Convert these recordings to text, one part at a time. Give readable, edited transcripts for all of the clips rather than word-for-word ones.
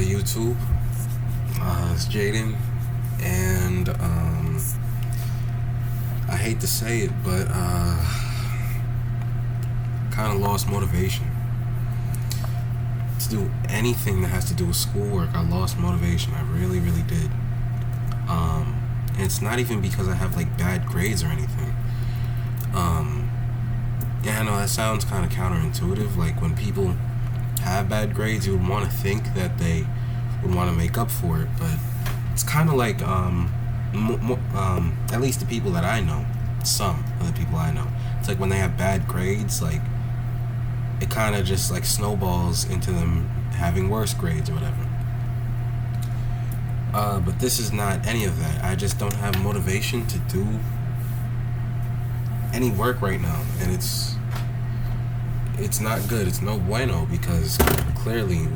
YouTube. It's Jaden, and I hate to say it, but kind of lost motivation to do anything that has to do with schoolwork. I lost motivation. I really, really did. And it's not even because I have like bad grades or anything. Yeah, I know that sounds kind of counterintuitive. Like when people have bad grades, you would want to think that they would want to make up for it, but it's kind of like at least the people that I know, some of the people I know, it's like when they have bad grades, like it kind of just like snowballs into them having worse grades or whatever. But this is not any of that. I just don't have motivation to do any work right now, and it's not good. It's no bueno, because clearly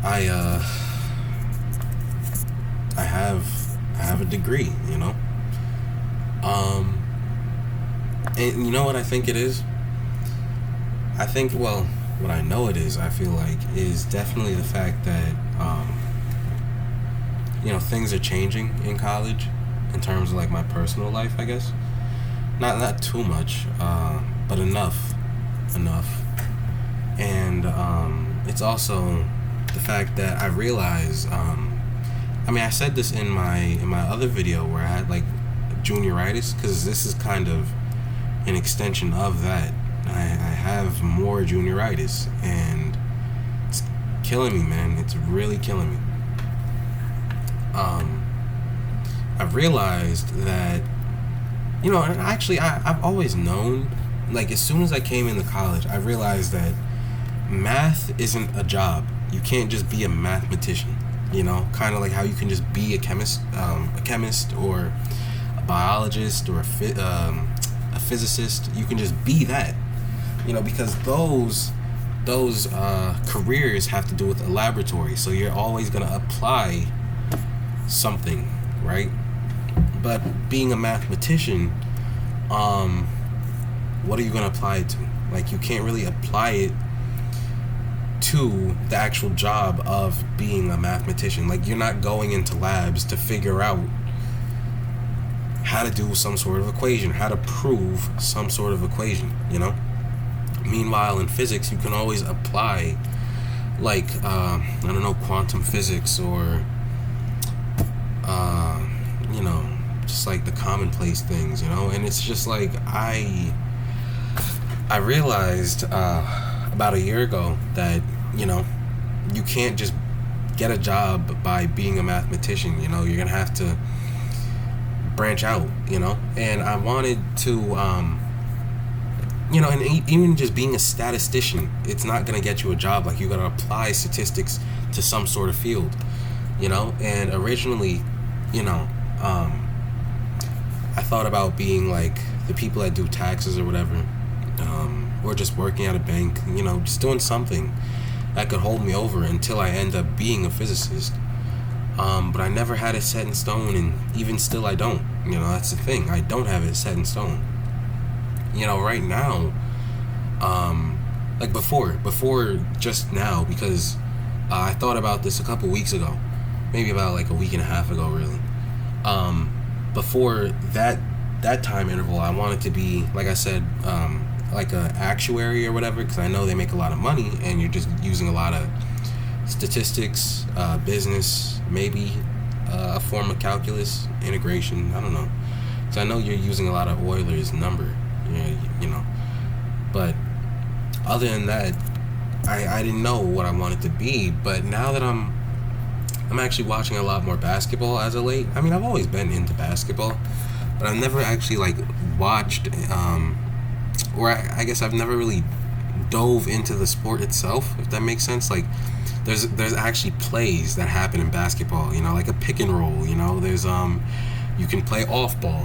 I have a degree, you know. And you know what I think it is? I think, well, what I know it is, I feel like, is definitely the fact that things are changing in college in terms of like my personal life, I guess. Not too much, but enough. And it's also the fact that I realize, I said this in my other video where I had like junioritis, because this is kind of an extension of that. I have more junioritis, and it's killing me, man. It's really killing me. I've realized that, and actually I've always known, like as soon as I came into college, I realized that math isn't a job. You can't just be a mathematician, kind of like how you can just be a chemist or a biologist or a physicist. You can just be that, because those careers have to do with a laboratory, so you're always going to apply something, right? But being a mathematician, what are you going to apply it to? Like, you can't really apply it to the actual job of being a mathematician. Like, you're not going into labs to figure out how to do some sort of equation, how to prove some sort of equation, Meanwhile, in physics, you can always apply, like, quantum physics or, just like the commonplace things, And it's just like, I realized about a year ago that, you can't just get a job by being a mathematician, You're going to have to branch out, And I wanted to, and even just being a statistician, it's not going to get you a job. Like, you got to apply statistics to some sort of field, And originally, I thought about being like the people that do taxes or whatever, or just working at a bank, just doing something that could hold me over until I end up being a physicist. But I never had it set in stone, and even still I don't. That's the thing. I don't have it set in stone. Right now, like before just now, because I thought about this a couple weeks ago, maybe about like a week and a half ago, really. Before that time interval, I wanted to be, like I said, like a actuary or whatever, because I know they make a lot of money, and you're just using a lot of statistics, business, maybe a form of calculus, integration, I don't know. So I know you're using a lot of Euler's number, But other than that, I didn't know what I wanted to be. But now that I'm actually watching a lot more basketball as of late. I've always been into basketball, but I've never actually like watched, or I guess I've never really dove into the sport itself, if that makes sense. Like, there's actually plays that happen in basketball, like a pick and roll, there's you can play off ball,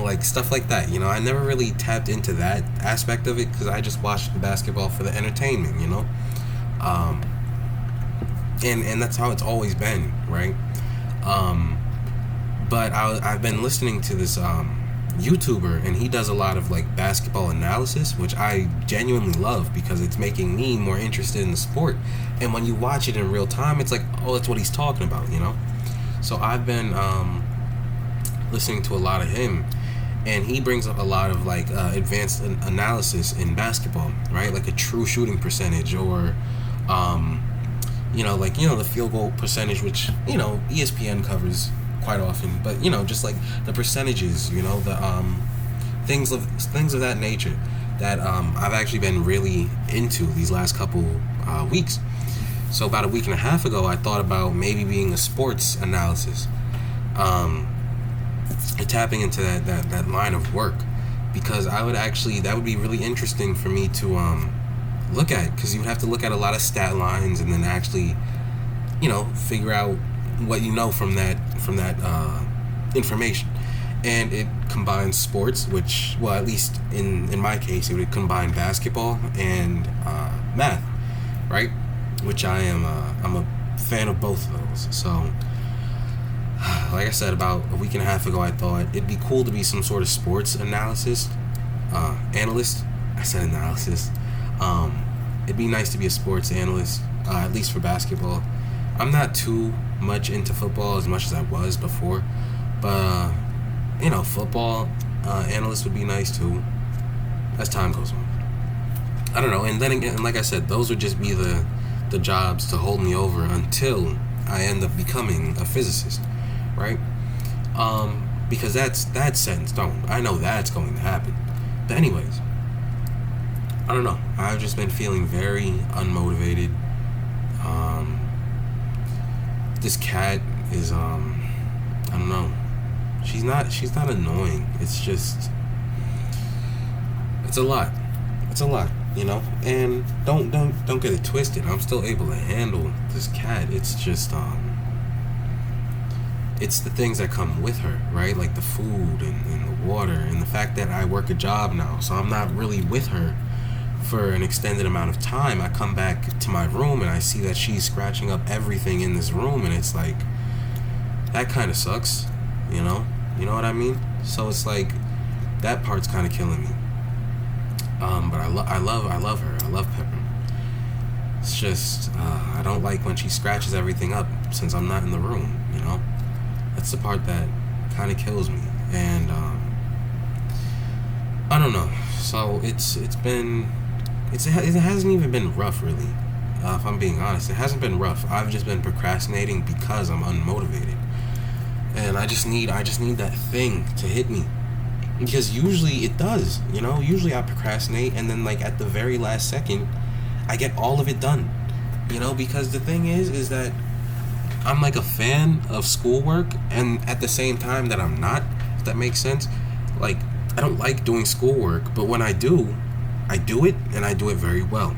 like stuff like that. I never really tapped into that aspect of it, because I just watched basketball for the entertainment, and that's how it's always been, right? But I've been listening to this YouTuber, and he does a lot of like basketball analysis, which I genuinely love because it's making me more interested in the sport. And when you watch it in real time, it's like, oh, that's what he's talking about, you know. So I've been listening to a lot of him, and he brings up a lot of like advanced analysis in basketball, right? Like a true shooting percentage, or like the field goal percentage, which ESPN covers quite often, but just like the percentages, the things of that nature that I've actually been really into these last couple weeks. So about a week and a half ago, I thought about maybe being a sports analysis, and tapping into that line of work, because that would be really interesting for me to look at, because you would have to look at a lot of stat lines and then actually figure out what from that information. And it combines sports, which, well, at least in my case, it would combine basketball and math, right? Which I'm a fan of both of those. So like I said, about a week and a half ago, I thought it'd be cool to be some sort of sports analyst. I said analysis. It'd be nice to be a sports analyst, at least for basketball. I'm not too much into football as much as I was before, but football analyst would be nice too, as time goes on. I don't know. And then again, like I said, those would just be the jobs to hold me over until I end up becoming a physicist, right? Because that's set in stone. I know that's going to happen. But anyways, I don't know. I've just been feeling very unmotivated. This cat is I don't know. She's not annoying. It's just it's a lot. It's a lot, And don't get it twisted. I'm still able to handle this cat. It's just it's the things that come with her, right? Like the food and the water, and the fact that I work a job now, so I'm not really with her for an extended amount of time. I come back to my room and I see that she's scratching up everything in this room, and it's like, that kind of sucks, you know what I mean? So it's like, that part's kind of killing me. But I love her. I love Pepper. It's just I don't like when she scratches everything up since I'm not in the room. That's the part that kind of kills me. And I don't know. So it hasn't even been rough, really. If I'm being honest, it hasn't been rough. I've just been procrastinating because I'm unmotivated, and I just need that thing to hit me. Because usually it does, Usually I procrastinate, and then like at the very last second, I get all of it done. Because the thing is that I'm like a fan of schoolwork, and at the same time that I'm not, if that makes sense. Like, I don't like doing schoolwork, but when I do it, and I do it very well.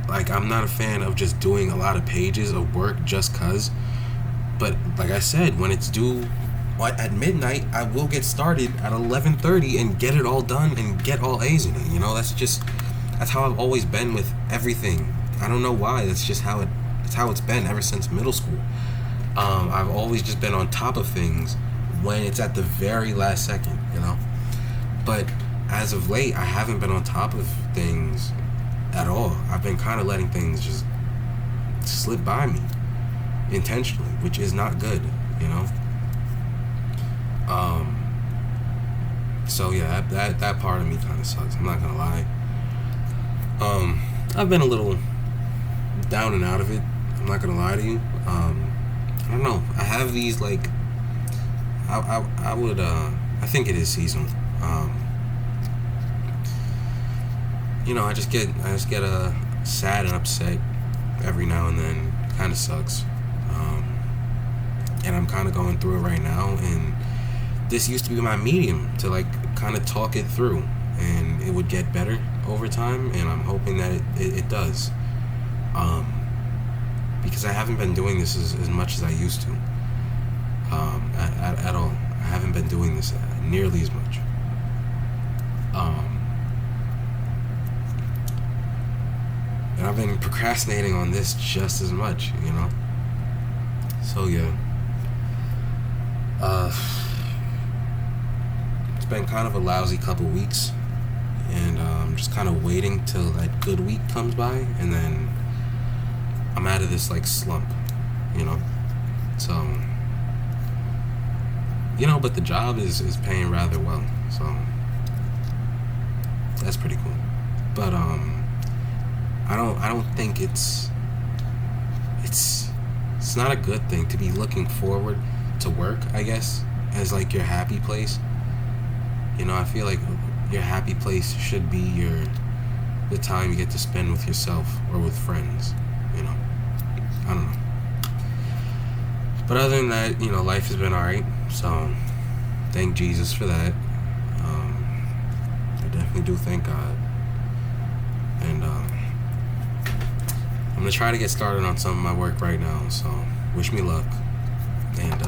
Like, I'm not a fan of just doing a lot of pages of work just cause. But like I said, when it's due at midnight, I will get started at 11:30 and get it all done and get all A's in it. That's how I've always been with everything. I don't know why. That's just how it's been ever since middle school. I've always just been on top of things when it's at the very last second, But as of late, I haven't been on top of things at all. I've been kind of letting things just slip by me intentionally, which is not good, So yeah, that part of me kind of sucks. I'm not gonna lie. I've been a little down and out of it. I'm not gonna lie to you. I don't know. I have these like, I would I think it is seasonal. I just get sad and upset every now and then. Kind of sucks. And I'm kind of going through it right now, and this used to be my medium to like kind of talk it through, and it would get better over time, and I'm hoping that it does. Because I haven't been doing this as much as I used to. At all. I haven't been doing this nearly as much. And I've been procrastinating on this just as much, So yeah. been kind of a lousy couple weeks, and just kind of waiting till that good week comes by, and then I'm out of this like slump, you know. So, but the job is paying rather well, so that's pretty cool. But I don't think it's not a good thing to be looking forward to work, I guess, as like your happy place. I feel like your happy place should be the time you get to spend with yourself or with friends. I don't know. But other than that, life has been alright. So thank Jesus for that. I definitely do thank God. And I'm gonna try to get started on some of my work right now. So wish me luck. And